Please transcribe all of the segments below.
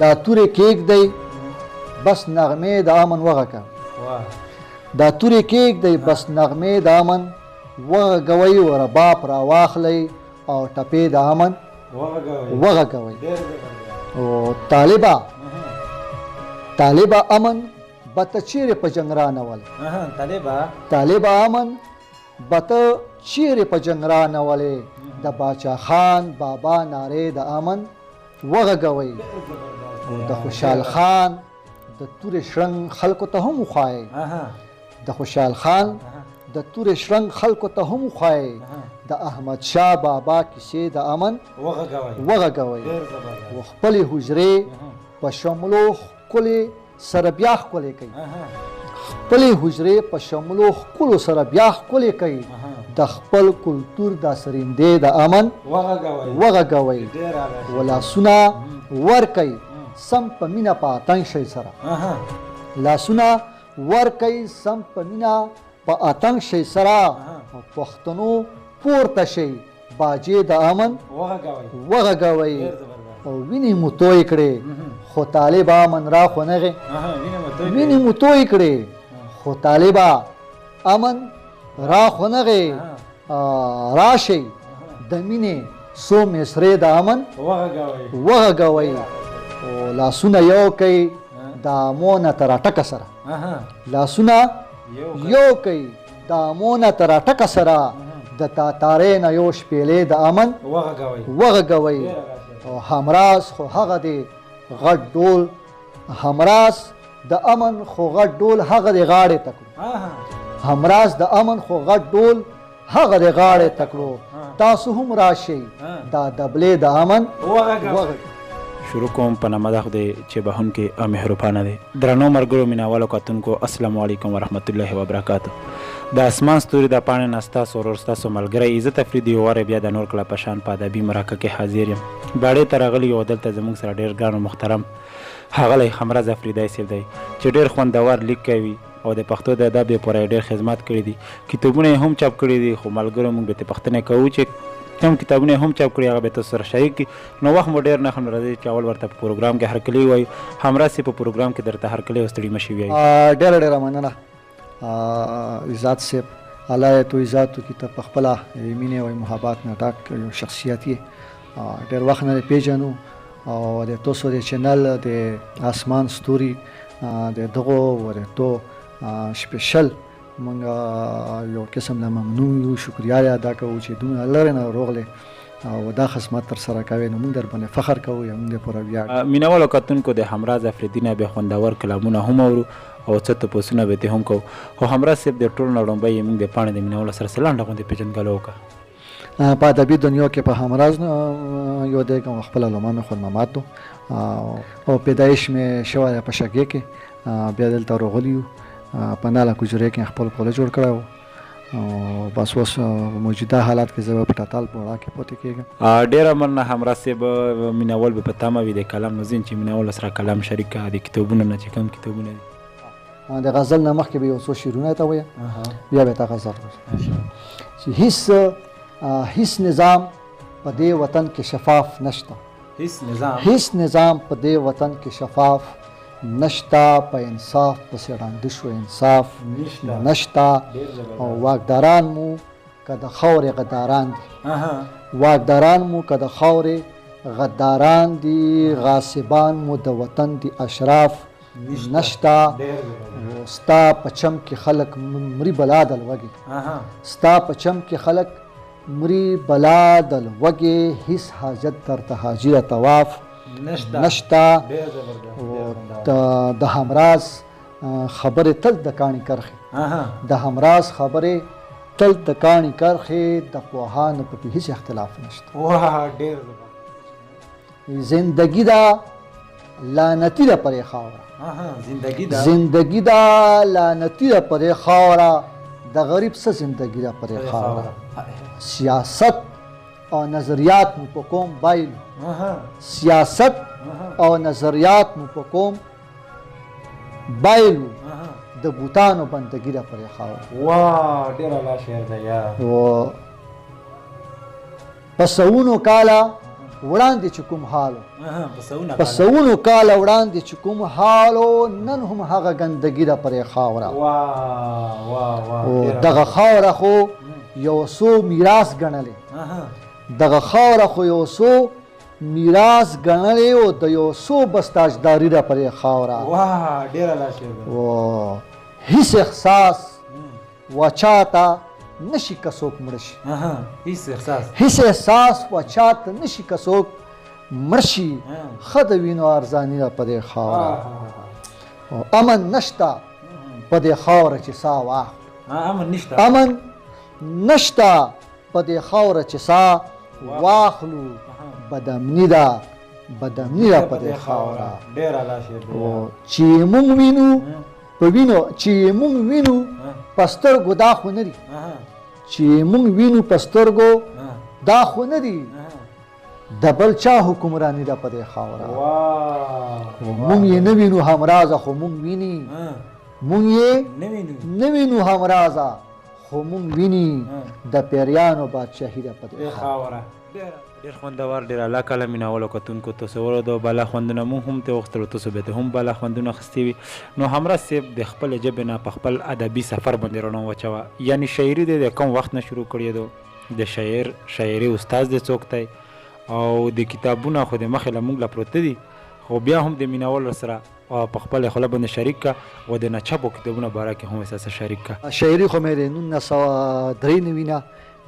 دا تورې کېږدئ بس نغمې د امن وغږه دا تورې کېږدئ بس نغمې د امن وغږوئ و رباب راواخلئ او ټپې د امن وغږوئ او طالبه امن به ته چیرې په جنګ رانولې طالبه امن به ته چیرې په جنګ رانولې د باچا خان بابا نارې د امن وغږوئ او د خوشحال خان د تورې شرنګ خلکو ته هم وښایئ د خوشحال خان د تورې شرنګ خلکو ته هم وښایئ د احمد شاه بابا کیسې د امن وغږوئ او خپلې حجرې په شملو ښکلې سره بیا ښکلې کوي خپلې حجرې په شملو ښکلو سره بیا ښکلې کوي د خپل کلتور دا سرندې د امن وغږوئ و لاسونه ورکئ سم په مینه په اتڼ شئ سره لاسونه ورکئ سم په مینه په اتڼ شئ سره پښتنو پورته شئ باجې د امن وغږوئ او وینې مو توی کړې خو طالب امن را خو نغې وینې مو توی کړې خو طالب امن را خو نغې راشئ د مینې څو مصرې د امن وغږوئ او لاسونه یو کوي د امو نه تر اټکه سره لاسونه یو کوي د امو نه تر اټکه سره د تاتارې نه یو شپېلې د امن وغږوئ او همراز خو هغه دی غټ ډول همراز د امن خو غټ ډول هغه دی غاړې تکړو همراز د امن خو غټ ډول هغه دی غاړې تکړو تاسو هم راشئ دا دبلې د امن وغږوئ شروع کوم په نامه د خدای چې بخښونکی او مهربانه دی. درنو ملګرو مینهوالو کتونکو السلام علیکم ورحمت الله وبرکاتو. د اسمان ستوري د پاڼې نه ستاسو ورور ستاسو ملګری عزت افریدي یو واره بیا د نور کله په شان په ادبي مرکه کې حاضر یم. باړې ته راغلی او دلته زموږ سره ډېر ګران او محترم ښاغلی همراز افریدی صاحب دی چې ډېر خوندور لیک کوي او د پښتو د ادب لپاره ډېر خدمات کړي دي. کتابونه هم چاپ کړي دي خو ملګرو موږ به پښتنه کوو چې کوم کتابونه هم چاپ کړي هغه به تاسو سره شریک کړي. نو وخت مو ډېر نه خنډ راځي چې اول ورته په پروګرام کې هرکلی وایو همراز صاحب په پروګرام کې درته هرکلی او ستړي مشي وایي. ډېره مننه عزت صاحب الله تو عزت کی ته په خپله مینې او محبت نه ډک یو شخصیت یې ډېر وخت نه پیژنو او د تاسو د چینل د اسمان ستوري د دغو ورته سپیشل مونږ یو قسم له ممنون یو شکریا ادا کوو چې دومره لرې نه روغلې او دا خدمت تر سره کوي نو موږ در باندې فخر کوو یا موږ پوره ویاړ. مینهوالو کتونکو د همراز افریدي نه بیا خوندور کلامونه هم اورو او څه تپوسونه به دې هم کوو خو همراز صاحب د ټولو نه لومړی موږ د پاڼې د مینهوالو سره څه لنډه غوندې پېژندګلو وکړه. په ادبي دنیا کې په همراز یو دی کوم خپله لومه مې خورماماتو او پیدایش مې شوی په شګې کې بیا دلته راغلي یو په ناله کوجورې کې خپل کالج جوړ کړی و او بس اوس موجوده حالات کې زه په ټاټال په وړا کې پاتې کېږم. ډېره مننه همراز صاحب مینهوال به په تمه وي د کلام نه ځین چې مینهوال سره کلام شریک کړه د کتابونو نه چې کوم کتابونه دي د غزل نه مخکې به یو څو شعرونه ته وایه بیا به تا غزل چې هیڅ نظام په دې وطن کې شفاف نشته هیڅ نظام په دې وطن کې شفاف نشتا په انصاف پسې ړانده شو انصاف نشتا او واکداران مو که د خاورې غداران دي واکداران مو که د خاورې غداران دي غاصبان مو د وطن دي اشراف نشتا ستا په چم کې خلک مري بلا دل وږي ستا په چم کې خلک مري بلا دل وږي هیڅ حاجت درته حاجیه طواف نشتا د همراز خبرې تل د کاڼي کرښې د همراز خبرې تل د کاڼي کرښې د پوهانو پکې هیڅ اختلاف نشته. زندگی دا لعنتي ده پرې خاوره زندگی دا لعنتي ده پرې خاوره د غریب څه زندگی ده پرې خاوره سیاست او نظریات مو په کوم بایلو سیاست او نظریات مو په کوم بایلو د بوتانو بندګي ده پرې خاوره. واه ډېر اعلی شعر دی یا په سوونو کاله وړاندې چې کوم حالو په سونو کال وړاندې چې کوم حالو نن هم هغه ګندګي ده پرې خاوره دغه خاوره خو یو څو میراث ګڼلې دغه خاوره خو یو څو میراث ګڼلې او د یو څو بس تاجداري ده پرې خاوره هیڅ احساس وچاته نشي که څوک مړ شي هیڅ احساس وچاته نشي که څوک مړ شي ښه د وینو ارزاني ده په دې خاوره امن نشته په دې خاوره چې ساه واخلو امن نشته په دې خاوره چې ساه واخلو بدامني ده په دې خاوره چې مونږ وینو په وینو چې مونږ وینو په سترګو دا خو نه دي چې مونږ وینو په سترګو دا خو نه دي د بل چا حکمراني ده په دې خاوره مونږ یې نه وینو همرازه خو مونږ ویني مونږ یې نه وینو همرازه خو مونږ ویني د پیریانو بادشاهي ده په دې خاوره ډېر خوندور ډېر اعلی کاله میناولو کتونکو تاسو ورته بالا خوندونه مونږ هم ته وختلو تاسو به هم بالا خوندونه اخیستي وي نو همراه صاحب د خپل ژبې نه په خپل ادبي سفر باندې رڼا واچوه یعنی شاعري د کوم وخت نه شروع کړی دو د شاعري استاد د څوک دی او د کتابونه خو د مخې له موږ له پروته دي خو بیا هم د میناولو سره په خپل خوله باندې شریک کا او د نچپو کتابونه باره کې هم احساس شریک کا شاعري خو مې د 1993 نه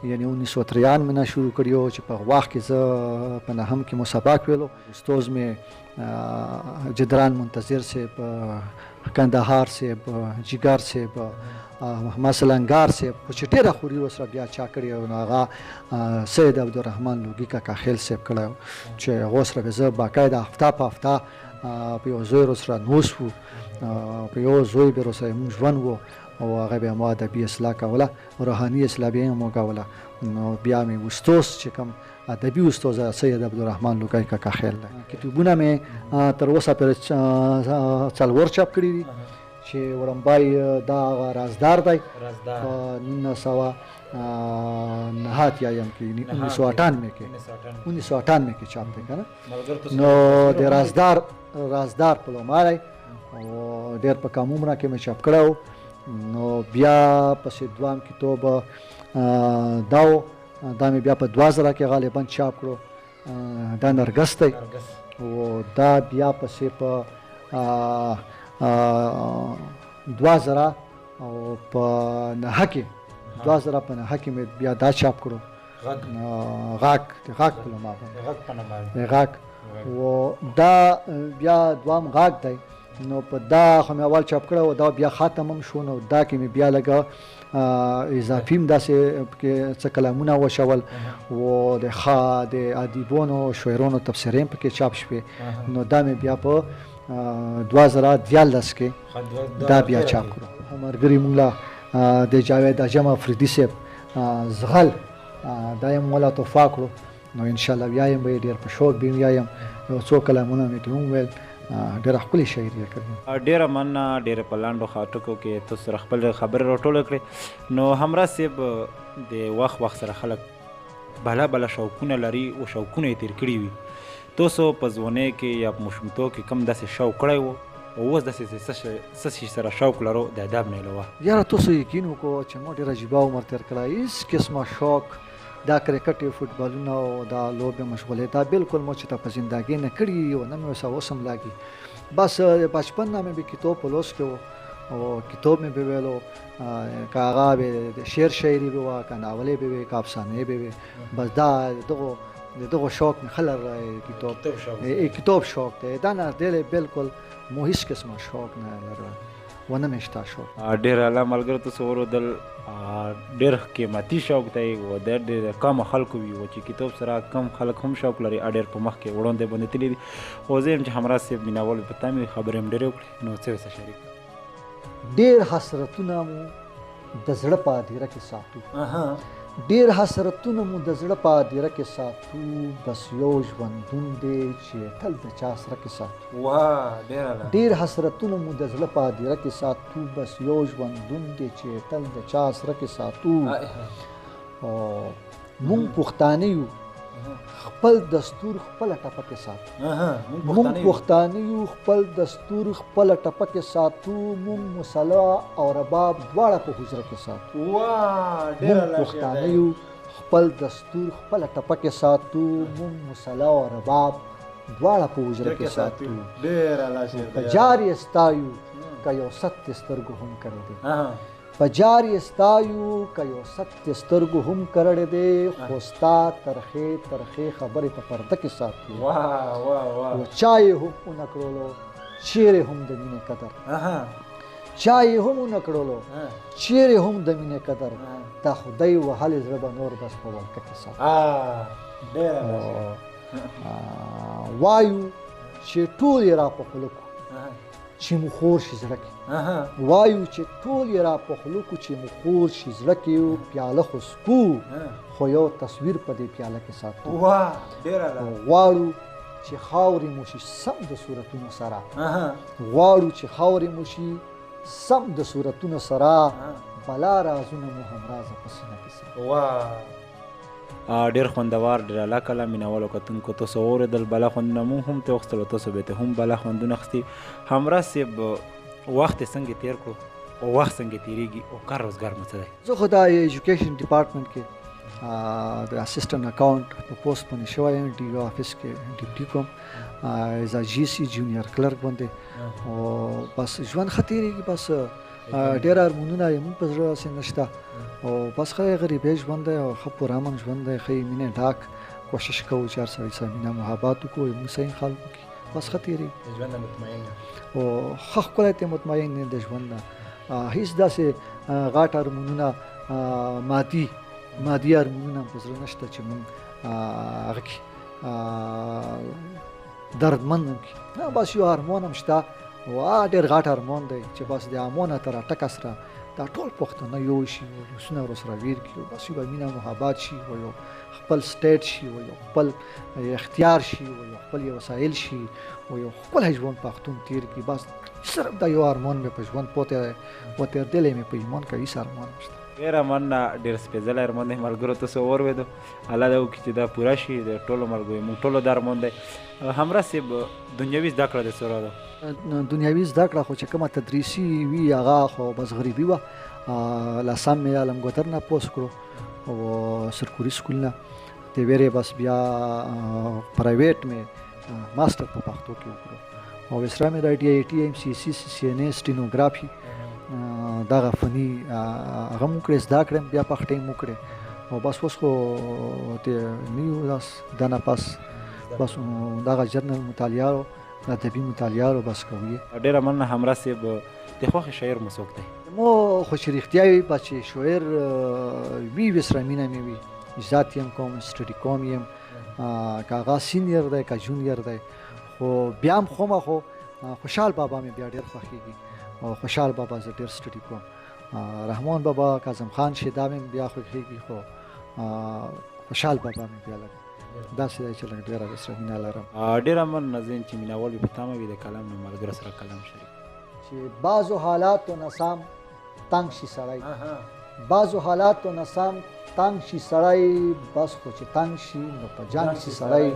یعنی 1993 में شروع کړیو چې په وخت کې زه په نهم کې مسابقه ویلو استاد مې جدران منتظر سے کندهار سے جګار سے محمد سلنګار سے چې ډېره خوري وسره بیا چا کړی او هغه سید عبدالرحمن لوګي کا خیل سے کړو چې هغه سره زه باقاعده هفته په هفته په یو زوی سره نوسو په یو زوی به سره موږ ژوند وو او هغه به ما ادبي اصلاح کوله روحاني اصلاح به مو کوله نو بیا مې استاد چې کوم ادبي استاد سید عبدالرحمن لوګي کا خیل کتابونه مې تر اوسه پر څلور چاپ کړی دي چې وړمبای دا رازدار دی په 1998 کې 1998 کې چاپ دی کنه نو د رازدار په لومړی او ډېر په کم عمره کې مې چاپ کړو نو بیا پسې دوام کتاب دا مې بیا په 2000 کې غالبا چاپ کړو دا نرګس دی او دا بیا پسې په 2000 او په نه کې 2000 په نه کې مې بیا دا چاپ کړو غاک په لمه غاک او دا بیا دوام غاک دی نو په دا خو مې اول چاپ کړو او دا بیا ختم هم شو نو دا کې مې بیا لګا اضافي هم داسې کې څه کلامونه وشول او د ادیبانو شاعرانو تفسیرین پکې چاپ شوې نو دا مې بیا په 2014 کې دا بیا چاپ کړو مرګري مولا د جاوید اجم افریدي صاحب زغل دا یې مولا توفا کړو نو ان شاء الله بیا یې به ډېر په شوق بیم یایم یو څو کلامونه مې کوم ویل ډېره ښکلې شاعري کړې ډېره مننه ډېره په لنډو خاټکو کې تاسو سره خپل خبرې راټوله کړې نو همراه صاحب د وخت سره خلک بله شوقونه لري او شوقونه یې تېر کړي وي تاسو په ځوانۍ کې یا په ماشومتوب کې کوم داسې شوق کړی و او اوس داسې څه شي سره شوق لرو د ادب نه علاوه یاره تاسو یقین وکړو چې ما ډېر عجیبه عمر تېر کړی هېڅ قسمه شوق دا کرکټ فوټبالونه او دا لوبې مشغولې دا بالکل مو چې ته په زندګۍ نه کړي او نه مې ورسره اوس هم لاګي بس بچپن نه مې به کتاب په لوست کې او کتاب مې به ویلو که هغه به د شعر شاعري به وه که ناولې به وي که افسانې به وي بس دا دغه شوق مې خلر کتاب شوق دی دا نه دی بالکل مو هېڅ قسمه شوق نه لرم ونه مې شته شوق ډېر اعلی ملګرو تاسو واورېدل ډېر قیمتي شوق دی او د ډېر کمو خلکو وي چې کتاب سره کم خلک هم شوق لري ډېر په مخ کې وړاندې باندې تللي دي خو زه یم چې همراه صاحب میناول په تا مې خبرې هم ډېرې وکړې نو څه ورسره شریک ډېر حسرتونه مو د زړه په هدیره کې ساتو ډېر حسرتونه مو د زړه په هدیره کې ساتو بس یو ژوندون دی چې تل د چا سره کې ساتو ډېر حسرتونه مو د زړه په هدیره کې ساتو بس یو ژوندون دی چې تل د چا سره کې ساتو مونږ پښتانه یو خپل دستور خپل ټپکه ساتو مونږ پښتانه یو خپل دستور خپل ټپکه ساتو مونږ مصالحه او رباب دواړه په حجره کې ساتو مونږ پښتانه یو خپل دستور خپل ټپکه ساتو مونږ مصالحه او رباب دواړه په حجره کې ساتو په جار یې ستایو که یو ست سترګو هم کړی دی په جار یې ستایو که یو ست سترګو هم کړی دی خو ستا ترخې ترخې خبرې په پرده کې ساتو و چا یې هم ونه کړلو چیرې هم د مینې قدر چا یې هم ونه کړلو چیرې هم د مینې قدر دا خدای وهلې زړه به نور بس په ولکه کې ساتو وایو چې ټول یې را په خوله کړو چې مو خور شي زړه کې وایو چې ټول یې را په خوله کړو چې مو خور شي زړه کې پیاله خو څکو خو یو تصویر په دې پیاله کې ساتو غواړو چې خاورې مو شي سم د صورتونو سره غواړو چې خاورې مو شي سم د صورتونو سره بلا رازونه مو همرازه په سینه کې ساتو ډېر خوندور ډېر علاقه مینوالو کتونکو تاسو واورېدل بلا خوندونه مونږ هم ترې واخیستل او تاسو به هم بلا خوندونه اخیستي همراز صاحب وخت یې څنګه تېر کړو او وخت څنګه تېرېږي او کار روزګار مو څه دی زه خو دا ایجوکیشن ډپارټمنټ کې د اسسټنټ اکاونټ په پوسټ باندې شوی یم ډي او افس کې ډیوټي کوم ایز ا جی سی جونیئر کلرک باندې او بس ژوند ښه تېرېږي بس ډېر ارمانونه یې مونږ په زړه داسې نشته او بس ښه غریبۍ ژوند دی او ښه پرامن ژوند دی ښه مینې ډاک کوشش کوو چې هر سړی سره مینه محبت وکړو موږ صحیح خلکو کې بس ښه تېرېږي او ښه ښکلی ته مطمئن دی د ژوند نه هېڅ داسې غټ ارمانونه مادي ارمانونه په زړه نشته چې مونږ هغه کې دردمن یم کې نه بس یو ارمان هم شته ډېر غټ ارمان دی چې بس د امونه تر ټکه سره دا ټول پښتانه یو شي ولسونه ورسره ویر کړي بس یو مینه محبت شي او یو خپل سټیټ شي او یو خپل اختیار شي او یو خپل وسایل شي او یو خپل ژوند پښتون تیر کړي بس صرف دا یو ارمان مې په ژوند وتېردلی مې په ایمان کې هېڅ ارمان نشته ډېر مننه ډېر سپېڅلی ارمان دی ملګرو تاسو واورېدو الله دې وکړي چې دا پوره شي د ټولو ملګرو موږ ټولو دا ارمان دی همراز صاحب دنیوي زده کړه د څومره ده دنیوي زده کړه خو چې کومه تدریسي وي هغه خو بس غریبي وه لسم مې عالم ګوتر نه پوسټ کړو او سرکوري سکول نه د ویرې بس بیا پرایویټ مې ماسټر په پښتو کې وکړو او اسرا مې د ډي آی ټي ایم سی سی سی ان اے سټینوګرافي دغه فني هغه مو کړې زده کړم بیا پښتې مو کړې او بس اوس خو د نیو داس دنه پاس بس دغه جرنل مطالعه ادبي مطالعه بس کوي ډېره مننه همراز صاحب د خوښې شاعر مو څوک دی مو خوش رښتیا وي بس چې شاعر وي سره مینه مې وي ذات یم کوم سټډي کوم یم که هغه سینیر دی که جونیر دی خو بیا هم خو خوشحال بابا مې بیا ډېر خوښېږي او خوشحال بابا زه ډېر سټډي کوم رحمان بابا کاظم خان شیدا مې بیا خوښېږي خو خوشحال بابا مې بیا لږ داسې دی چې لږ ډېره سره مینه لرم ډېره مننه زه یم چې مینهوال وي په تمه وي د کلام نه ملګرو سره کلام شریک چې بعضو حالاتو نه سم تنګ شي سړی بعضو حالاتو نه سم تنګ شي سړی بس خو چې تنګ شي نو په جنګ شي سړی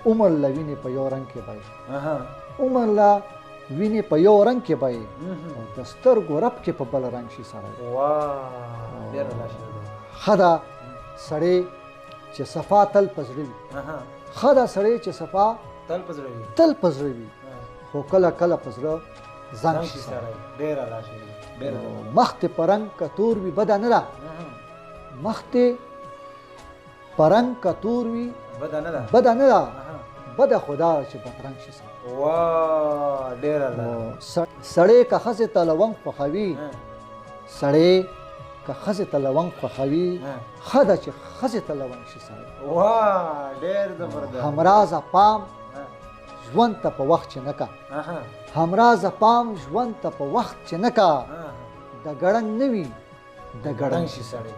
عمر له وینې په یو رنګ کې به عمر له وینې په یو رنګ کې به او د سترګو رب کې په بل رنګ شي سړی ښه ده سړی چې صفا تل په زړه وي ښه ده سړی چې صفا تل په زړه وي خو کله کله په زړه زنګ شي سړی مخ ته په رنګ که تور وي بده نه ده مخ ته په رنګ که تور وي بده نه ده بده خو دا چې بدرنګ شي سړی سړی که ښځې ته لونګ خوښوي سړی که ښځې ته لونګ خوښوي ښه ده چې ښځې ته لونګ شي سړی همرازه پام ژوند ته په وخت چې نه کا همرازه پام ژوند ته په وخت چې نه کا د ګړنګ نه وي د ګړنګ شي سړی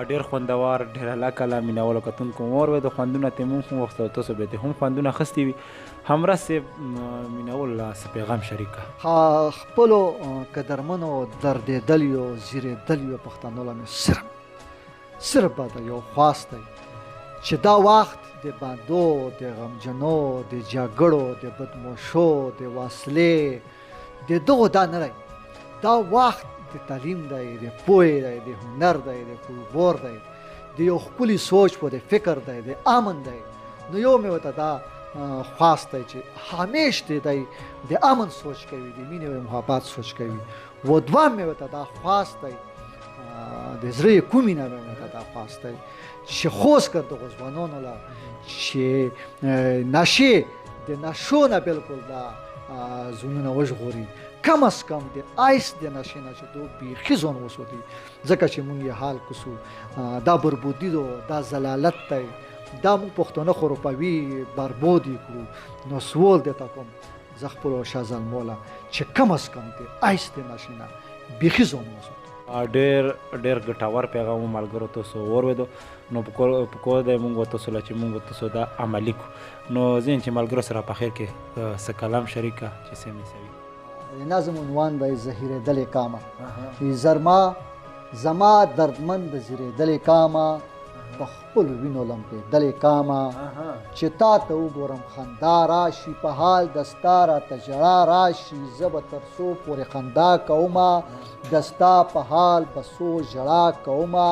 ډېر خوندور ډېر علاقه له مینهوالو کتونکو مو واورېدو خوندونه ترې مونږ هم واخیستل تاسو به یې هم خوندونه اخیستي وي همراز صاحب مینهوالو له څه پیغام شریک کړه خپلو قدرمنو دردېدلیو زیرېدلیو پښتنو له مې صرف به د یو خواست دی چې دا وخت د باندو د غمجنو د جګړو د بدموشو د واصلې د دغو دا نه دی دا وخت د تعلیم دی د پوهې دی د هنر دی د فولکلور دی د یو ښکلي سوچ په د فکر دی د امن دی نو یو مې ورته دا خواست دی چې همیش دی د امن سوچ کوي د مینې او محبت سوچ کوي و دوام مې ورته دا خواست دی د زړه کومې نه مې ورته دا خواست دی چې خوست کړ دغو ځوانانو له چې نشې د نشو نه بلکل دا زړونه وژغوري کم از کم د آیس د نشې نه چې دو بیخي ځان وساتي ځکه چې مونږ یې حال کوسو دا بربودي دو دا ضلالت دی دا مونږ پښتانه خو روپوي برباد یې کړو نو سوال درته کوم زه خپلو شازلمو له چې کم از کم د آیس د نشې نه بیخي ځان وساتي ډېر ګټور پیغام مو ملګرو تاسو واورېدو نو په کور دی مونږ تاسو له چې مونږ تاسو دا عملي کړو نو زه چې ملګرو سره په خیر کې څه کلام شریکه چې څه میسوي نظم عنوان به زهیرېدلې کامه زما دردمند زیرېدلې کامه په خپلو وینو لمبېدلې کامه چې تا ته وګورم خندا راشي په حال د ستا راته ژړا راشي زه به تر څو پورې خندا کومه د ستا په حال به څو ژړا کومه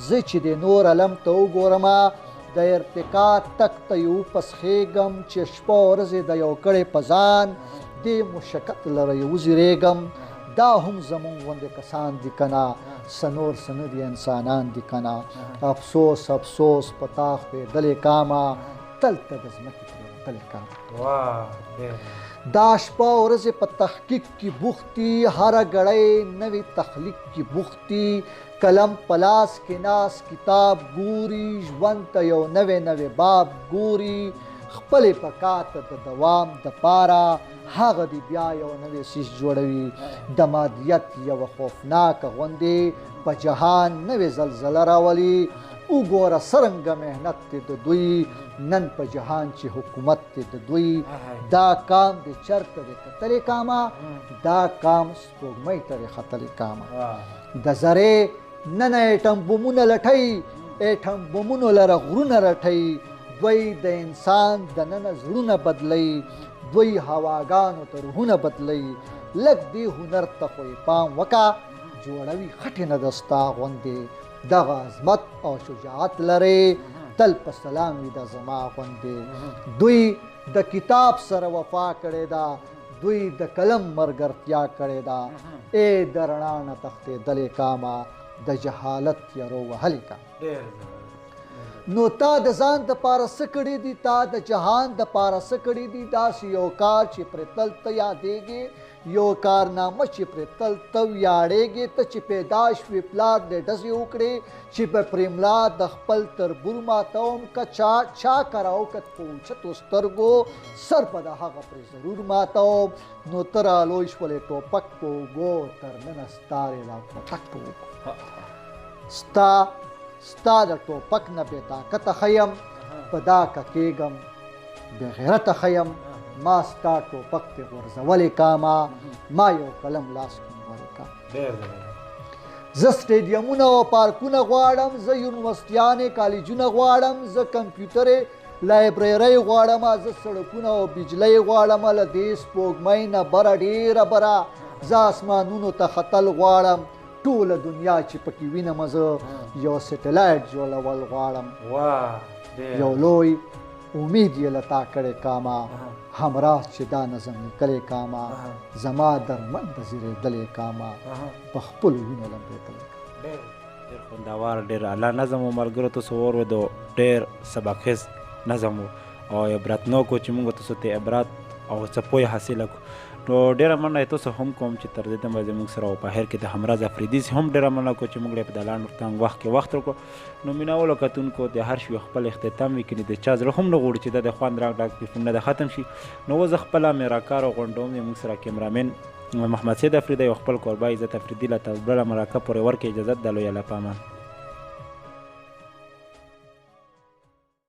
زه چې د نور علم ته وګورمه د ارتقا تک ته یې وپسخېږم چې شپه ورځې د یو کړی په ځان دې مشقت لره یې وزېرېږم دا هم زمونږ غوندې کسان دي که نه څه نور څه نه دي انسانان دي که نه افسوس په تا خپېدلې کامه تل ته د ځمکې پرېوتلې کامه دا شپه ورځې په تحقیق کې بوختي هره ګړۍ نوې تخلیق کې بوختي قلم په لاس کې ناست کتاب ګوري ژوند ته یو نوی باب ګوري خپلې پکار ته د دوام دپاره هغه دی بیا یو نوی سیس جوړوي د مادیت یوه خوفناکه غوندې په جهان نوې زلزله راولي وګوره څرنګه محنت دی د دوی نن په جهان چې حکومت دی د دوی دا کام د چرته دی کتلې کامه دا کام سپوږمۍ ته دی ختلې کامه د زرې نن ایټم بمونه لټوي ایټم بمونو لره غرونه رټوي دوی د انسان دننه زړونه بدلوي دوی هواګانو ته روحونه بدلوي لږ دې هنر ته خو یې پام وکړه جوړوي خټې نه د ستا غوندې دغه عظمت او شجاعت لرې تل په سلام وي د زما غوندې دوی د کتاب سره وفا کړې ده دوی د قلم ملګرتیا کړې ده ای د رڼا نه تښتېدلې کامه د جهالت تیارو وهلې کامه نو تا د ځان دپاره څه کړي دي تا د جهان دپاره څه کړي دي داسې یو کار چې پرې تل ته یادېږې یو کارنامه چې پرې تل ته ویاړېږې ته چې پیدا شوې پلار دې ډزې وکړې چې به پرې ملا د خپل تربور ماتوم که چا کره وکت په اوچتو سترګو سر به د هغه پرې ضرور ماتوم نو ته رالوی شولې ټوپک په اوږو تر ننه ستارې را پټک په اوږو ستا د ټوپک نه بې طاقته ښیم په دا ککېږم بې غیرته ښیم ما ستا ټوپک دې غورځولې کامه ما یو قلم لاس کې نیولې کامه زه سټیډیمونه او پارکونه غواړم زه یونیورسټیانې کالجونه غواړم زه کمپیوټرې لایبررۍ غواړم زه سړکونه او بجلۍ غواړم له دې سپوږمۍ نه بره ډېره بره زه اسمانونو ته ختل غواړم ټوله دنیا چې پکې وینم زه یو سټلایټ جوړول غواړم یو لوی امید یې له تا کړې کامه همراه چې دا نظم لیکلې کامه زما درمند زیرېدلې کامه په خپلو وینو لمبېدلې ډېر خوندور ډېر اعلی نظم و ملګرو تاسو واورېدو ډېر سبقخیز نظم و او عبرتناک و چې موږ تاسو ته عبرت او څه پوهه حاصله کړو نو ډېره مننه تاسو هم کوم چې تر دې دمه زموږ سره په خیر کې د همراز افریدي هم ډېره مننه کوم چې موږ په د لاندې تنګ وخت کې وخت وکړو نو میناولو کتونکو د هر شي خپل اختتام وکړي د چا زړه هم نه غواړي چې د خوند راک ټلیفون نه ختم شي نو زه خپله میراکار او غونډوم موږ سره کیمرامین محمد سید افریدي او خپل کوربه عزت افریدي له تاسو بله مرکه پورې ورکړي اجازه د لوی الله په امان